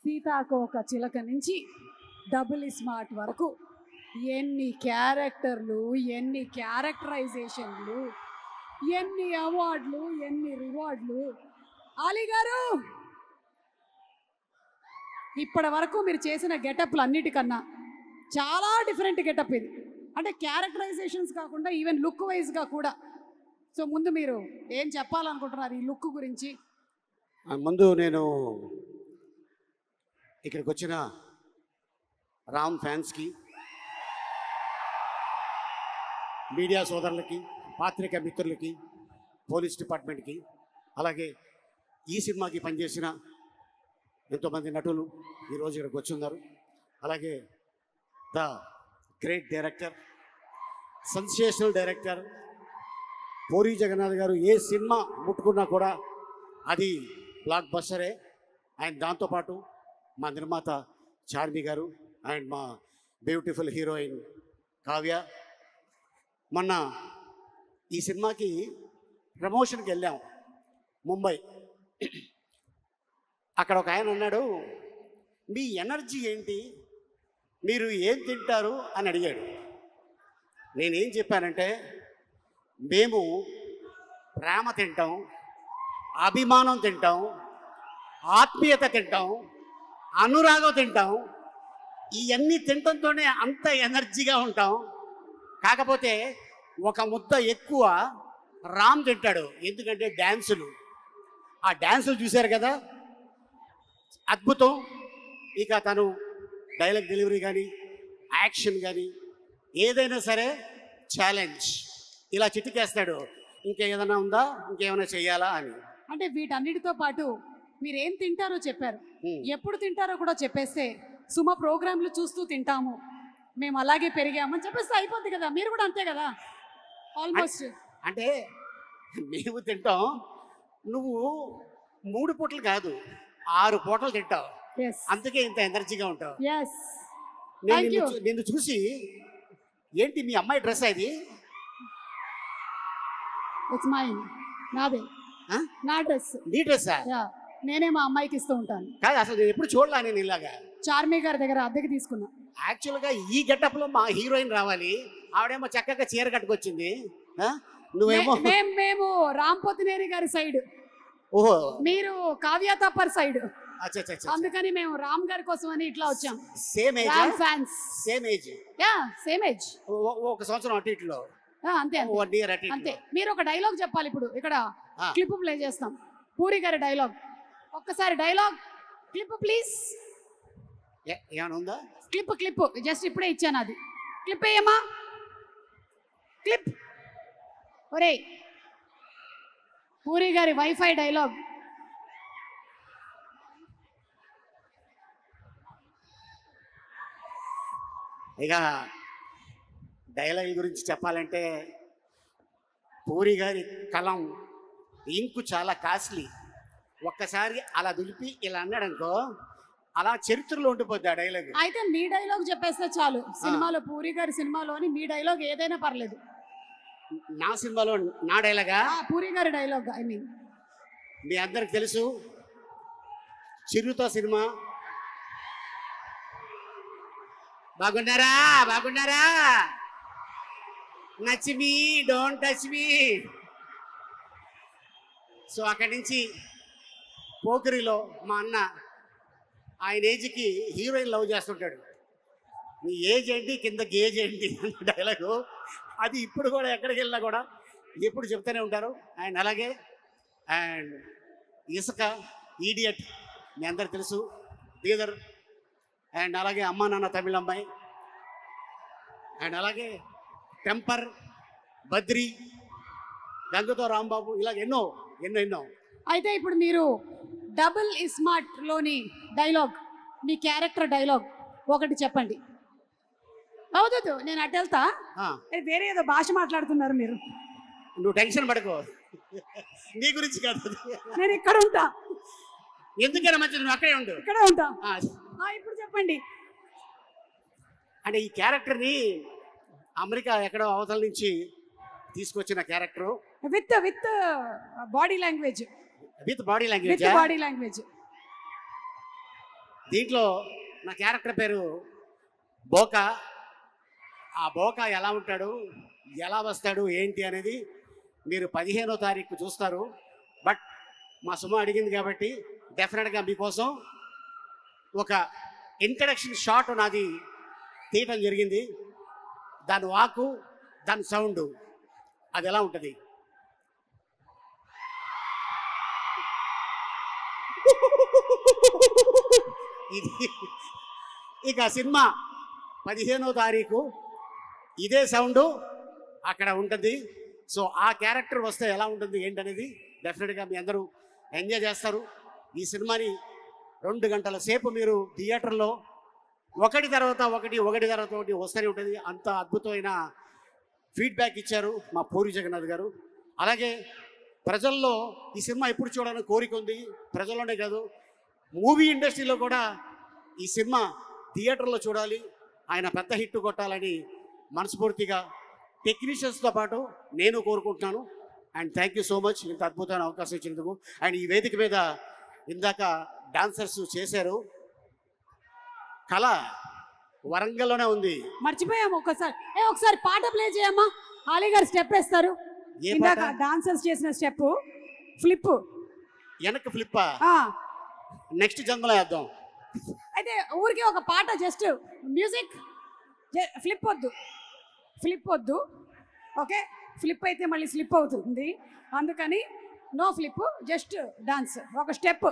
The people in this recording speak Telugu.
సీతాకోక చిలక నుంచి డబుల్ స్మార్ట్ వరకు ఎన్ని క్యారెక్టర్లు, ఎన్ని క్యారెక్టరైజేషన్లు, ఎన్ని అవార్డులు, ఎన్ని రివార్డులు. అలీ గారు, ఇప్పటి వరకు మీరు చేసిన గెటప్లు అన్నిటికన్నా చాలా డిఫరెంట్ గెటప్ ఇది. అంటే క్యారెక్టరైజేషన్స్ కాకుండా ఈవెన్ లుక్ వైజ్గా కూడా. సో ముందు మీరు ఏం చెప్పాలనుకుంటున్నారు ఈ లుక్ గురించి? ముందు నేను ఇక్కడికి వచ్చిన రామ్ ఫ్యాన్స్కి, మీడియా సోదరులకి, పాత్రిక మిత్రులకి, పోలీస్ డిపార్ట్మెంట్కి, అలాగే ఈ సినిమాకి పనిచేసిన ఎంతోమంది నటులు ఈరోజు ఇక్కడికి వచ్చి ఉన్నారు. అలాగే the great director, sensational director Puri Jagannath garu ఏ సినిమా ముట్టుకున్నా కూడా అది బ్లాక్ బస్టరే. అండ్ దాంతోపాటు మా నిర్మాత చార్మి గారు అండ్ మా బ్యూటిఫుల్ హీరోయిన్ కావ్య. మొన్న ఈ సినిమాకి ప్రమోషన్కి వెళ్ళాం ముంబై. అక్కడ ఒక ఆయన అన్నాడు, మీ ఎనర్జీ ఏంటి, మీరు ఏం తింటారు అని అడిగాడు. నేనేం చెప్పానంటే, మేము ప్రేమ తింటాం, అభిమానం తింటాం, ఆత్మీయత తింటాం, అనురాగం తింటాం. ఇవన్నీ తినడంతోనే అంత ఎనర్జీగా ఉంటాం. కాకపోతే ఒక ముద్ద ఎక్కువ రామ్ తింటాడు, ఎందుకంటే డ్యాన్సులు. ఆ డ్యాన్సులు చూశారు కదా, అద్భుతం. ఇక తను డైలాగ్ డెలివరీ కానీ, యాక్షన్ కానీ, ఏదైనా సరే ఛాలెంజ్. ఇలా చిటికేస్తాడు, ఇంకేదైనా ఉందా, ఇంకేమైనా చెయ్యాలా అని. అంటే వీటన్నిటితో పాటు మీరు ఏం తింటారో చెప్పారు, ఎప్పుడు తింటారో కూడా చెప్పేస్తే సుమ ప్రోగ్రాంలు చూస్తూ తింటాము, మేము అలాగే పెరిగామని చెప్పేస్తే అయిపోద్ది కదా. మీరు కూడా అంతే కదా ఆల్మోస్ట్. అంటే మేము తింటాం, నువ్వు 3 పూటలు కాదు 6 పూటలు తింటావు, అందుకే ఇంత ఎనర్జీగా ఉంటావు. నిన్ను చూసి ఏంటి మీ అమ్మాయి డ్రెస్ ఇది? ఇట్స్ మైన్, నాదే, నా డ్రెస్. నీ డ్రెస్సా? నేనే మా అమ్మాయికి ఇస్తూ ఉంటాను. కాదు, అసలు నేను ఎప్పుడు చూడలా నేను ఇలాగా. చార్మి గారి దగ్గర అద్దెకి తీసుకున్నా. యాక్చువల్గా ఈ గెటప్లో మా హీరోయిన్ రావాలి, ఆవిడేమో చక్కగా చీర కట్టుకొచ్చింది, నువ్వేమో మేము రాంపోతినేని గారి సైడ్, ఓహో మీరు కావ్య తప్పర్ సైడ్. అచ్చా, అందుకని మేము రామ్ గారి కోసం అని ఇట్లా వచ్చాం. Same age, Ram fans. Same age, same age, ఒక సంవత్సరం అటు ఇట్లో. అంతే 1 year అటు అంతే. మీరు ఒక డైలాగ్ చెప్పాలి ఇప్పుడు. ఇక్కడ క్లిప్ ప్లే చేస్తాం, పూరి గారి డైలాగ్. ఒక్కసారి డైలాగ్ క్లిప్ ప్లీజ్. ఏమైనా ఉందా? క్లిప్ జస్ట్ ఇప్పుడే ఇచ్చాను, అది క్లిప్ వేయమ్మా, క్లిప్. ఒరే పూరి గారి వైఫై డైలాగ్. ఇక డైలాగ్ గురించి చెప్పాలంటే, పూరి గారి కలం ఇంకు చాలా కాస్ట్లీ. ఒక్కసారి అలా దులిపి ఇలా అన్నాడు అనుకో, అలా చరిత్రలో ఉండిపోద్ది ఆ డైలాగ్. అయితే మీ డైలాగ్ చెప్పేస్తే చాలు సినిమాలో, పూరి గారి సినిమాలోని మీ డైలాగ్ ఏదైనా పర్లేదు. నా సినిమాలో నా డైలాగా? పూరి గారి డైలాగ్. ఐ మీన్ మీ అందరికి తెలుసు, చిరుత సినిమా. బాగున్నారా, బాగున్నారా, నచ్చి me don't touch me. So అక్కడి నుంచి పోకిరిలో మా అన్న ఆయన ఏజ్కి హీరోయిన్ లవ్ చేస్తుంటాడు. నీ ఏజ్ ఏంటి, కింద గేజ్ ఏంటి అన్న డైలాగు. అది ఇప్పుడు కూడా ఎక్కడికి వెళ్ళినా కూడా ఎప్పుడు చెప్తూనే ఉంటారు. అండ్ అలాగే అండ్ ఇసుక, ఈడియట్ మీ అందరు తెలుసు, బీదర్. అండ్ అలాగే అమ్మా నాన్న తమిళ అమ్మాయి, అండ్ అలాగే టెంపర్, బద్రి, గంగతో రాంబాబు, ఇలాగ ఎన్నో ఎన్నో ఎన్నో. అయితే ఇప్పుడు మీరు డబుల్ స్మార్ట్ లోని డైలాగ్, మీ క్యారెక్టర్ డైలాగ్ ఒకటి చెప్పండి. అవుతుంది, నేను అటు వెళ్తా. వేరే ఏదో భాష మాట్లాడుతున్నారు మీరు. నువ్వు టెన్షన్ పడుకో, నీ గురించి కాదు, నేను ఇక్కడ ఉంటా. ఎందుకైనా మంచిది, నువ్వు అక్కడే ఉండు. ఇక్కడే ఉంటా. ఇప్పుడు చెప్పండి. అంటే ఈ క్యారెక్టర్ని అమెరికా ఎక్కడో అవతల నుంచి తీసుకొచ్చిన character, with body language. With body language. Body language. దీంట్లో నా క్యారెక్టర్ పేరు బోకా. ఆ బోకా ఎలా ఉంటాడు, ఎలా వస్తాడు, ఏంటి అనేది మీరు 15వ తారీఖు చూస్తారు. బట్ మా సుమ అడిగింది కాబట్టి డెఫినెట్గా మీకోసం ఒక ఇంట్రడక్షన్ షాట్ నాది తీయటం జరిగింది. దాని వాకు, దాని సౌండ్ అది ఎలా ఉంటుంది. ఇది ఇక సినిమా 15వ తారీఖు ఇదే సౌండ్ అక్కడ ఉంటుంది. సో ఆ క్యారెక్టర్ వస్తే ఎలా ఉంటుంది ఏంటనేది డెఫినెట్గా మీ అందరూ ఎంజాయ్ చేస్తారు. ఈ సినిమాని 2 గంటల సేపు మీరు థియేటర్లో ఒకటి తర్వాత ఒకటి వస్తూనే ఉంటుంది. అంత అద్భుతమైన ఫీడ్బ్యాక్ ఇచ్చారు మా పూరి జగన్నాథ్ గారు. అలాగే ప్రజల్లో ఈ సినిమా ఎప్పుడు చూడాలని కోరిక ఉంది. ప్రజల్లోనే కాదు, మూవీ ఇండస్ట్రీలో కూడా ఈ సినిమా థియేటర్లో చూడాలి, ఆయన పెద్ద హిట్ కొట్టాలని మనస్ఫూర్తిగా టెక్నీషియన్స్తో పాటు నేను కోరుకుంటున్నాను. And thank you so much ఇంత అద్భుతమైన అవకాశం ఇచ్చినందుకు. అండ్ ఈ వేదిక మీద ఇందాక డాన్సర్స్ చేశారు. కళ వరంగల్లోనే ఉంది. మర్చిపోయాము ఒకసారి పాట ప్లే చేయమ్మా. ఆలీ గారు స్టెప్ వేస్తారు. ఏ ఇందాక పాట? డాన్సర్స్ చేసిన స్టెప్ ఫ్లిప్. వెనక్కి ఫ్లిప్పా? నెక్స్ట్ జన్మలో వేద్దాం. అయితే ఊరికి ఒక పాట జస్ట్ మ్యూజిక్. ఫ్లిప్ వద్దు. ఓకే, ఫ్లిప్ అయితే మళ్ళీ స్లిప్ అవుతుంది. అందుకని నో ఫ్లిప్, జస్ట్ డాన్స్, ఒక స్టెప్.